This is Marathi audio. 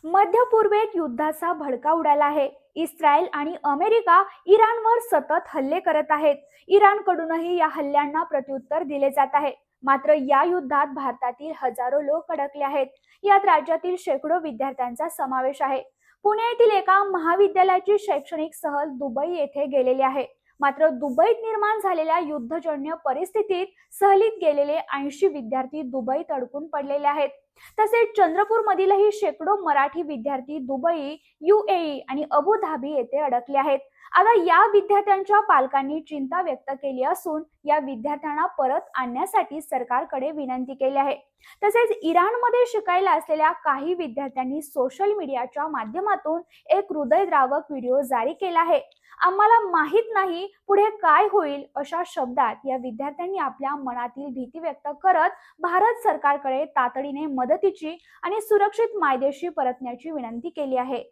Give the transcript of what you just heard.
मध्य पूर्वेत युद्धाचा भडका उडाला आहे. इस्रायल आणि अमेरिका इराणवर सतत हल्ले करत आहेत. इराणकडूनही या हल्ल्यांना प्रत्युत्तर दिले जात आहे. मात्र या युद्धात भारतातील हजारो लोक अडकले आहेत. यात राज्यातील शेकडो विद्यार्थ्यांचा समावेश आहे. पुणे येथील एका महाविद्यालयाची शैक्षणिक सहल दुबई येथे गेलेली आहे. मात्र दुबईत निर्माण झालेल्या युद्धजन्य परिस्थितीत सहलीत गेलेले 80 विद्यार्थी दुबईत अडकून पडलेले आहेत. तसेच चंद्रपूर मधीलही शेकडो मराठी विद्यार्थी दुबई, UAE आणि अबू धाबी येथे अडकले आहेत. आता या विद्यार्थ्यांच्या पालकांनी चिंता व्यक्त केली असून या विद्यार्थ्यांना परत आणण्यासाठी सरकारकडे विनंती केली आहे. तसेच इराणमध्ये शिकायला असलेल्या काही विद्यार्थ्यांनी सोशल मीडियाच्या माध्यमातून एक हृदयद्रावक व्हिडिओ जारी केला आहे. आम्हाला माहित नाही पुढे काय होईल अशा शब्दात या विद्यार्थ्यांनी आपल्या मनातील भीती व्यक्त करत भारत सरकारकडे तातडीने मदतीची आणि सुरक्षित मायदेशी परतण्याची विनंती केली आहे.